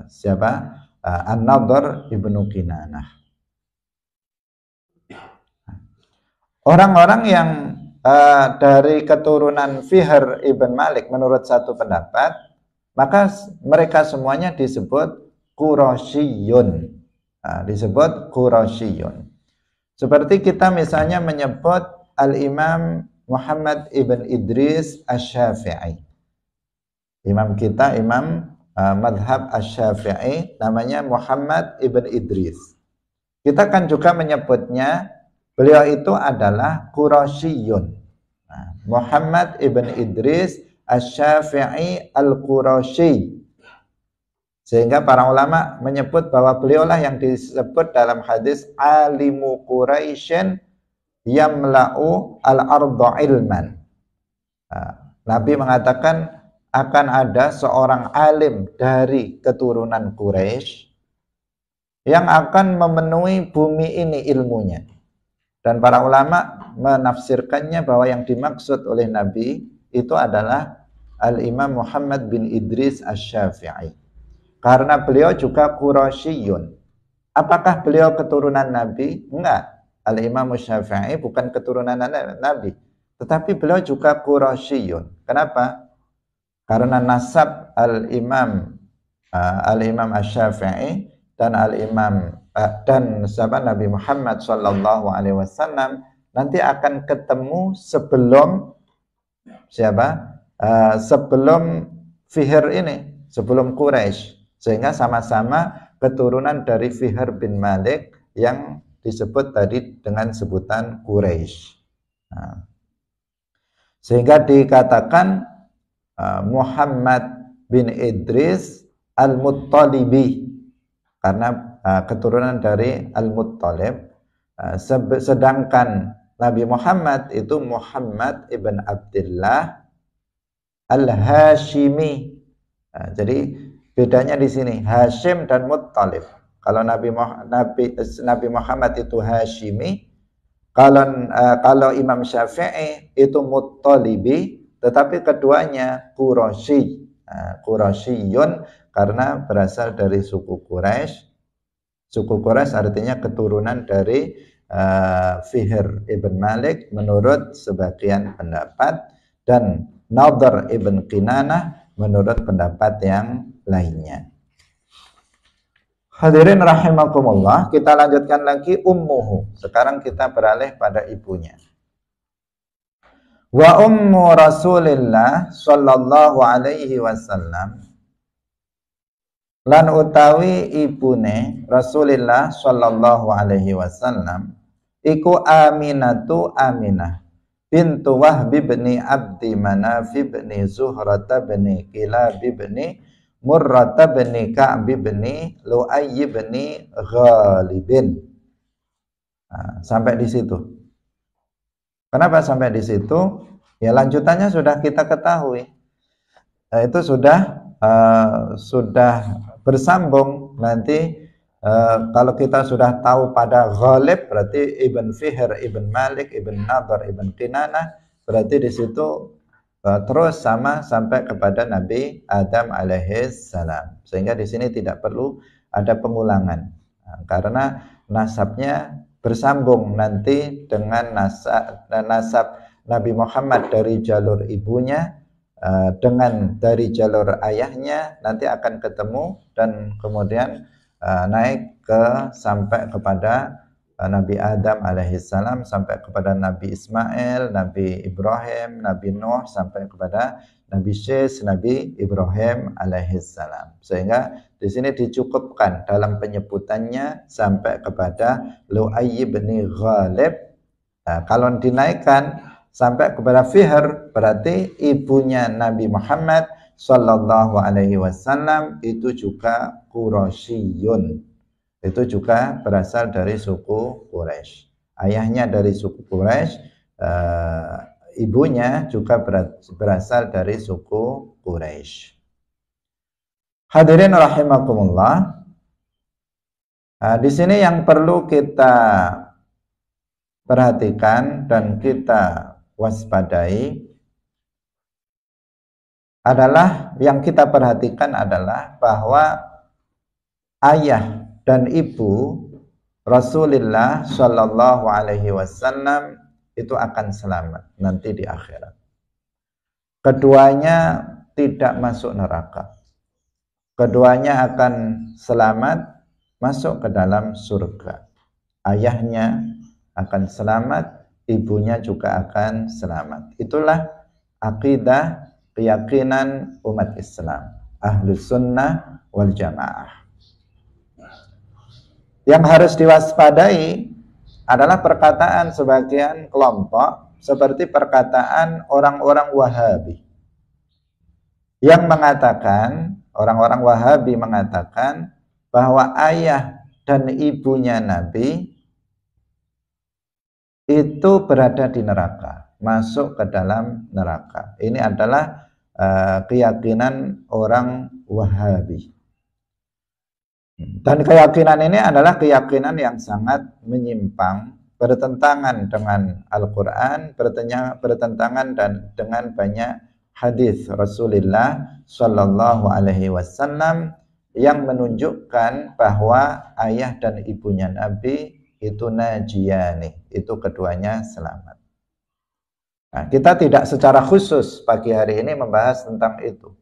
siapa? An-Nadhr ibnu Kinanah. Orang-orang yang dari keturunan Fihr ibn Malik menurut satu pendapat, maka mereka semuanya disebut Quraisyiyun. Disebut Quraisyiyun. Seperti kita misalnya menyebut Al-Imam Muhammad ibn Idris Asy-Syafi'i. Imam kita, Imam madhab Asy-Syafi'i, namanya Muhammad ibn Idris. Kita kan juga menyebutnya, beliau itu adalah Quraisyiyun. Muhammad ibn Idris Asy-Syafi'i Al-Quraisy. Sehingga para ulama menyebut bahwa beliaulah yang disebut dalam hadis alimu Quraisyin yamla'u al-arda ilman. Nabi mengatakan akan ada seorang alim dari keturunan Quraisy yang akan memenuhi bumi ini ilmunya. Dan para ulama menafsirkannya bahwa yang dimaksud oleh Nabi itu adalah Al-Imam Muhammad bin Idris Asy-Syafi'i. Karena beliau juga Quraisyiyun. Apakah beliau keturunan Nabi? Enggak. Al-Imam Syafi'i bukan keturunan Nabi, tetapi beliau juga Quraisyiyun. Kenapa? Karena nasab Al-Imam Asy-Syafi'i dan dan sahabat Nabi Muhammad sallallahu alaihi wasallam nanti akan ketemu sebelum siapa? Sebelum Fihr ini, sebelum Quraisy. Sehingga sama-sama keturunan dari Fihr bin Malik yang disebut tadi dengan sebutan Quraisy. Nah, sehingga dikatakan Muhammad bin Idris Al-Muttalibi, karena keturunan dari Al-Muttalib. Sedangkan Nabi Muhammad itu Muhammad ibn Abdullah Al-Hashimi. Jadi bedanya di sini Hashim dan Muttalib. Kalau Nabi Muhammad itu Hashimi, kalau Imam Syafi'i itu Muttalibi, tetapi keduanya Quraisy. Quraisyiyun karena berasal dari suku Quraisy. Suku Quraisy artinya keturunan dari Fihr ibn Malik menurut sebagian pendapat, dan Nadhr ibn Kinanah menurut pendapat yang lainnya. Hadirin rahimakumullah, kita lanjutkan lagi ummuhu. Sekarang kita beralih pada ibunya. Wa ummu Rasulillah sallallahu alaihi wasallam, lan utawi ibune Rasulillah sallallahu alaihi wasallam iku Aminatu Aminah bintu Wahb bin Abdi Manaf bin Zuhrah bin Kilab bin Murrah bin Ka'b bin Lu'ay bin Ghalib. Sampai di situ. Kenapa sampai di situ? Ya lanjutannya sudah kita ketahui. Itu sudah bersambung nanti. Kalau kita sudah tahu pada Ghalib berarti Ibn Fihr, Ibn Malik, Ibn Nadhr, Ibn Kinanah, berarti di situ terus sama sampai kepada Nabi Adam alaihissalam. Sehingga di sini tidak perlu ada pengulangan, karena nasabnya bersambung nanti dengan nasab Nabi Muhammad dari jalur ibunya dengan dari jalur ayahnya nanti akan ketemu dan kemudian naik sampai kepada Nabi Adam alaihissalam, sampai kepada Nabi Ismail, Nabi Ibrahim, Nabi Nuh, sampai kepada Nabi Syis, Nabi Ibrahim alaihissalam. Sehingga di sini dicukupkan dalam penyebutannya sampai kepada Lu'ay bin Ghalib. Kalau dinaikkan sampai kepada Fihr berarti ibunya Nabi Muhammad sallallahu alaihi wasallam itu juga Quraisyiyun. Itu juga berasal dari suku Quraisy. Ayahnya dari suku Quraisy, ibunya juga berasal dari suku Quraisy. Hadirin rahimakumullah. Di sini yang perlu kita perhatikan dan kita waspadai adalah, yang kita perhatikan adalah bahwa ayah dan ibu Rasulullah Shallallahu Alaihi Wasallam itu akan selamat nanti di akhirat. Keduanya tidak masuk neraka. Keduanya akan selamat masuk ke dalam surga. Ayahnya akan selamat, ibunya juga akan selamat. Itulah akidah, keyakinan umat Islam, Ahlus Sunnah wal Jamaah. Yang harus diwaspadai adalah perkataan sebagian kelompok seperti perkataan orang-orang Wahabi yang mengatakan, orang-orang Wahabi mengatakan bahwa ayah dan ibunya Nabi itu berada di neraka, masuk ke dalam neraka. Ini adalah keyakinan orang Wahabi. Dan keyakinan ini adalah keyakinan yang sangat menyimpang, bertentangan dengan Al-Quran, bertentangan dan dengan banyak hadis Rasulullah Shallallahu Alaihi Wasallam yang menunjukkan bahwa ayah dan ibunya Nabi itu najiyani, itu keduanya selamat. Nah, kita tidak secara khusus pagi hari ini membahas tentang itu,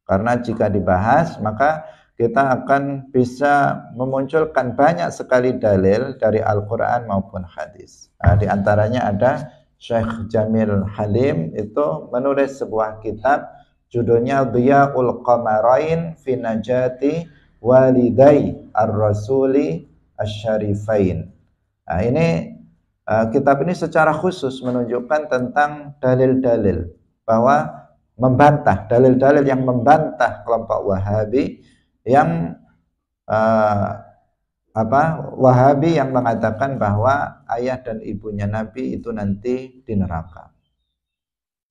karena jika dibahas maka kita akan bisa memunculkan banyak sekali dalil dari Al-Quran maupun hadis. Nah, di antaranya ada Syekh Jamil Halim itu menulis sebuah kitab judulnya Dhiyaul Qamarain fi Najati Walidai Ar-Rasuli Asy-Syarifain. Nah, ini kitab ini secara khusus menunjukkan tentang dalil-dalil bahwa membantah, dalil-dalil yang membantah kelompok Wahabi yang Wahabi yang mengatakan bahwa ayah dan ibunya Nabi itu nanti di neraka.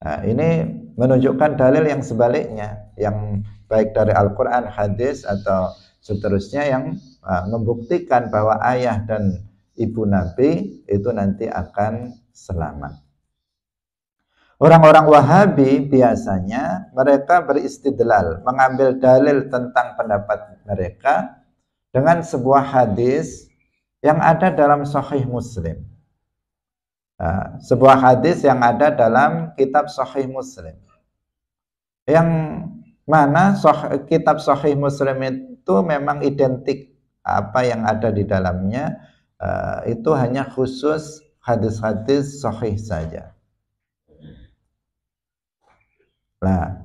Nah, ini menunjukkan dalil yang sebaliknya, yang baik dari Al-Quran, hadis atau seterusnya yang membuktikan bahwa ayah dan ibu Nabi itu nanti akan selamat. Orang-orang Wahabi biasanya mereka beristidlal, mengambil dalil tentang pendapat mereka dengan sebuah hadis yang ada dalam Sahih Muslim. Nah, sebuah hadis yang ada dalam kitab Sahih Muslim. Yang mana kitab Sahih Muslim itu memang identik apa yang ada di dalamnya, itu hanya khusus hadis-hadis sahih saja. Nah,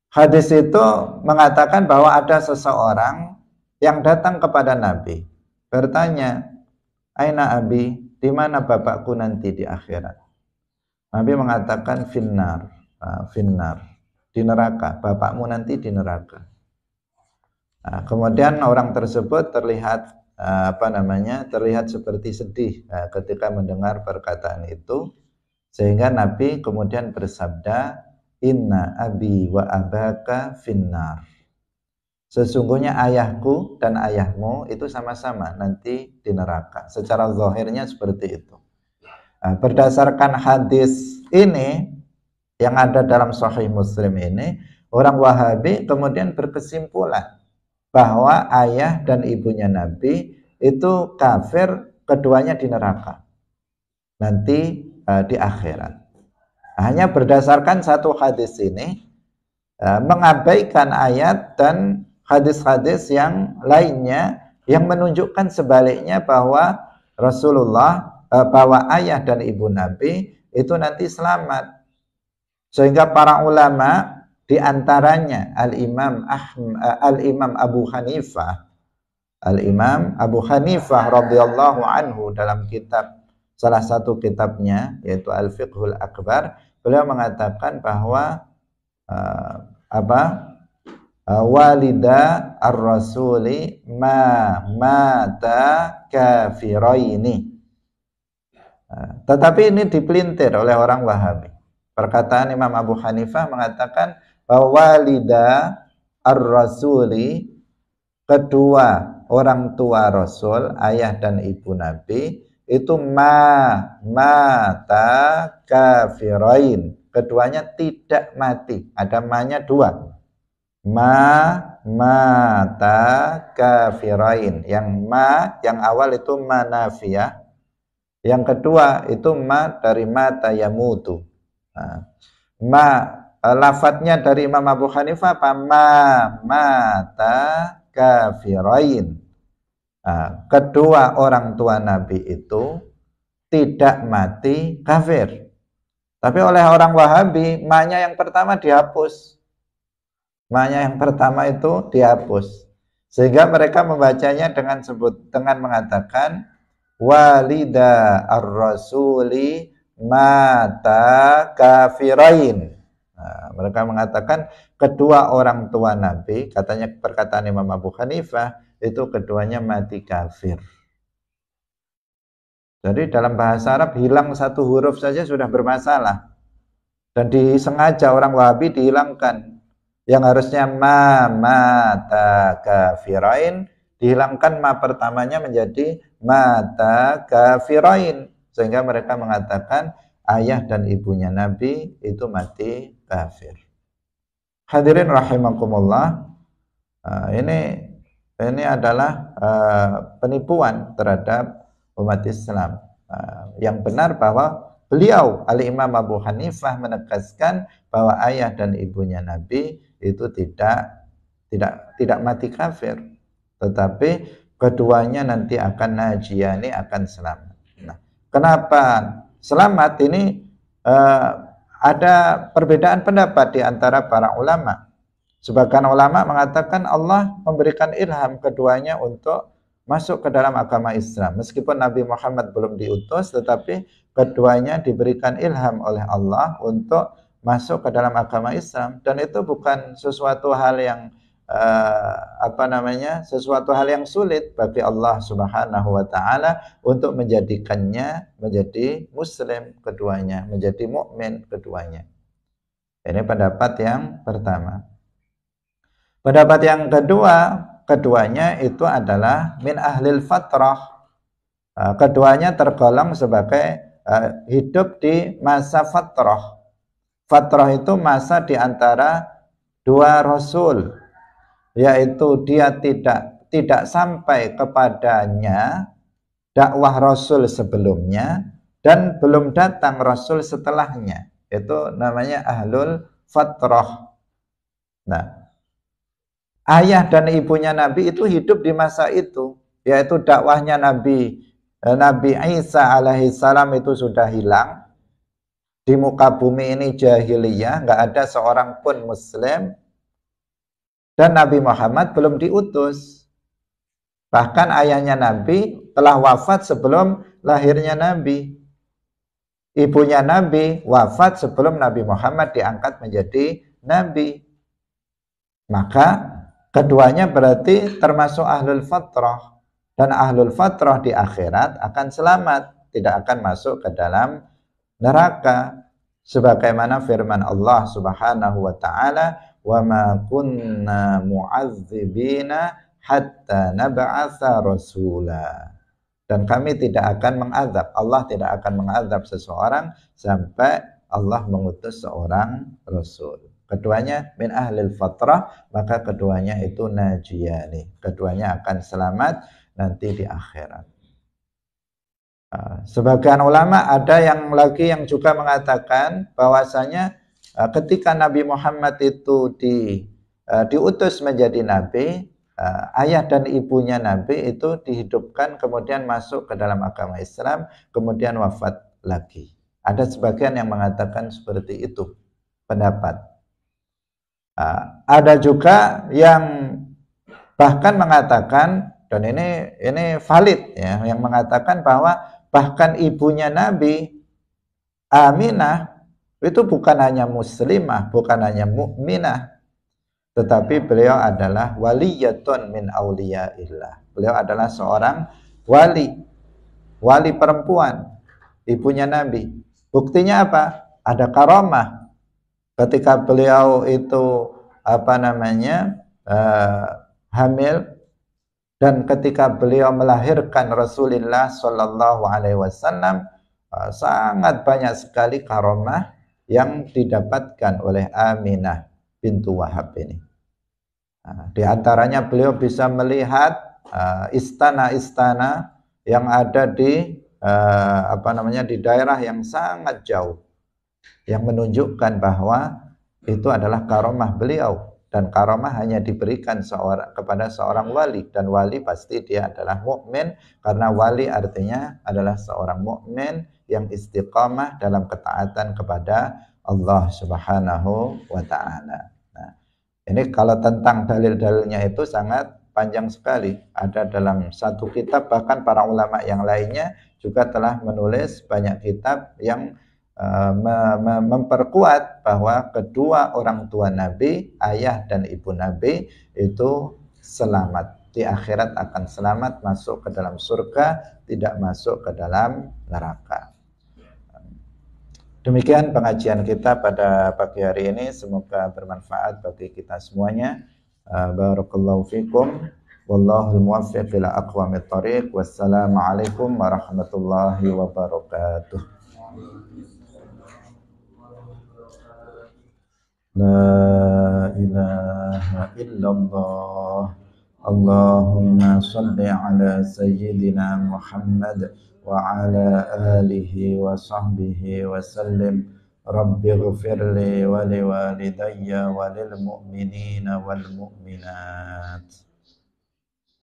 hadis itu mengatakan bahwa ada seseorang yang datang kepada Nabi, bertanya, "Aina abi, di mana bapakku nanti di akhirat?" Nabi mengatakan, "Finnar, finnar, di neraka, bapakmu nanti di neraka." Nah, kemudian orang tersebut terlihat terlihat seperti sedih ketika mendengar perkataan itu, sehingga Nabi kemudian bersabda, "Inna abi wa abaka finnar." Sesungguhnya ayahku dan ayahmu itu sama-sama nanti di neraka. Secara zahirnya seperti itu. Nah, berdasarkan hadis ini yang ada dalam Sahih Muslim ini, orang Wahabi kemudian berkesimpulan bahwa ayah dan ibunya Nabi itu kafir, keduanya di neraka nanti di akhirat. Hanya berdasarkan satu hadis ini mengabaikan ayat dan hadis-hadis yang lainnya yang menunjukkan sebaliknya bahwa Rasulullah, bahwa ayah dan ibu Nabi itu nanti selamat. Sehingga para ulama di antaranya Al-Imam Abu Hanifah radhiyallahu anhu dalam salah satu kitabnya yaitu Al-Fiqhul Akbar, beliau mengatakan bahwa walida ar-rasuli mata kafiraini. Tetapi ini dipelintir oleh orang Wahabi. Perkataan Imam Abu Hanifah mengatakan bahwa walida ar-rasuli, kedua orang tua Rasul, ayah dan ibu Nabi, itu mata kafirain, keduanya tidak mati. Ada ma-nya dua, mata kafirain. Yang yang awal itu manafiyah, yang kedua itu dari mata yamutu. Lafadznya dari Imam Abu Hanifah apa? Mata kafirain. Kedua orang tua Nabi itu tidak mati kafir. Tapi oleh orang Wahabi, ma-nya yang pertama dihapus. Ma-nya yang pertama itu dihapus. Sehingga mereka membacanya dengan mengatakan walida ar-rasuli mata kafirain. Mereka mengatakan kedua orang tua Nabi, katanya perkataan Imam Abu Hanifah, itu keduanya mati kafir. Jadi dalam bahasa Arab hilang satu huruf saja sudah bermasalah. Dan disengaja orang Wahabi dihilangkan. Yang harusnya mata kafirain dihilangkan ma pertamanya menjadi mata kafirain, sehingga mereka mengatakan ayah dan ibunya Nabi itu mati kafir. Hadirin rahimakumullah, ini adalah penipuan terhadap umat Islam. Yang benar bahwa beliau Al-Imam Abu Hanifah menegaskan bahwa ayah dan ibunya Nabi itu tidak mati kafir, tetapi keduanya nanti akan najiyani, akan selamat. Nah, kenapa selamat ini? Ada perbedaan pendapat di antara para ulama. Sebagian ulama mengatakan Allah memberikan ilham keduanya untuk masuk ke dalam agama Islam. Meskipun Nabi Muhammad belum diutus, tetapi keduanya diberikan ilham oleh Allah untuk masuk ke dalam agama Islam. Dan itu bukan sesuatu hal yang sesuatu hal yang sulit bagi Allah Subhanahu wa taala untuk menjadikannya menjadi muslim keduanya, menjadi mukmin keduanya. Ini pendapat yang pertama. Pendapat yang kedua, keduanya itu adalah min ahlil fatrah. Keduanya tergolong sebagai hidup di masa fatrah. Fatrah itu masa di antara dua rasul, yaitu dia tidak sampai kepadanya dakwah rasul sebelumnya dan belum datang rasul setelahnya. Itu namanya ahlul fatrah. Nah, ayah dan ibunya Nabi itu hidup di masa itu, yaitu dakwahnya Nabi Isa alaihissalam itu sudah hilang. Di muka bumi ini jahiliyah, nggak ada seorang pun muslim. Dan Nabi Muhammad belum diutus. Bahkan ayahnya Nabi telah wafat sebelum lahirnya Nabi. Ibunya Nabi wafat sebelum Nabi Muhammad diangkat menjadi Nabi. Maka keduanya berarti termasuk ahlul fatrah. Dan ahlul fatrah di akhirat akan selamat, tidak akan masuk ke dalam neraka. Sebagaimana firman Allah Subhanahu wa ta'ala, wa ma kunna mu'adzibina hatta nab'atsa rasula. Dan kami tidak akan mengazab, Allah tidak akan mengazab seseorang sampai Allah mengutus seorang rasul. Keduanya min ahlil fatrah, maka keduanya itu najiyani, keduanya akan selamat nanti di akhirat. Sebagian ulama ada yang lagi yang juga mengatakan bahwasanya ketika Nabi Muhammad itu diutus menjadi Nabi, ayah dan ibunya Nabi itu dihidupkan, kemudian masuk ke dalam agama Islam, kemudian wafat lagi. Ada sebagian yang mengatakan seperti itu pendapat. Ada juga yang bahkan mengatakan, dan ini valid ya, yang mengatakan bahwa bahkan ibunya Nabi Aminah itu bukan hanya muslimah, bukan hanya mukminah, tetapi beliau adalah waliyatun min auliyaillah. Beliau adalah seorang wali perempuan, ibunya Nabi. Buktinya apa? Ada karamah. Ketika beliau itu hamil, dan ketika beliau melahirkan Rasulullah Shallallahu Alaihi Wasallam, sangat banyak sekali karamah yang didapatkan oleh Aminah bintu Wahab ini. Di antaranya beliau bisa melihat istana-istana yang ada di di daerah yang sangat jauh, yang menunjukkan bahwa itu adalah karamah beliau. Dan karamah hanya diberikan kepada seorang wali, dan wali pasti dia adalah mukmin, karena wali artinya adalah seorang mukmin yang istiqamah dalam ketaatan kepada Allah Subhanahu wa ta'ala. Nah, ini kalau tentang dalil-dalilnya itu sangat panjang sekali. Ada dalam satu kitab, bahkan para ulama yang lainnya juga telah menulis banyak kitab yang memperkuat bahwa kedua orang tua Nabi, ayah dan ibu Nabi itu selamat. Di akhirat akan selamat, masuk ke dalam surga, tidak masuk ke dalam neraka. Demikian pengajian kita pada pagi hari ini, semoga bermanfaat bagi kita semuanya. Barakallahu fikum. Wallahul muwaffiq ila aqwamit thoriq. Wassalamualaikum warahmatullahi wabarakatuh. La ilaha illallah. Allahumma salli ala sayyidina Muhammad wa ala alihi wa sahbihi wa sallim. Rabbi ghfirli wa liwalidayya wa lil mu'minina wal mu'minat.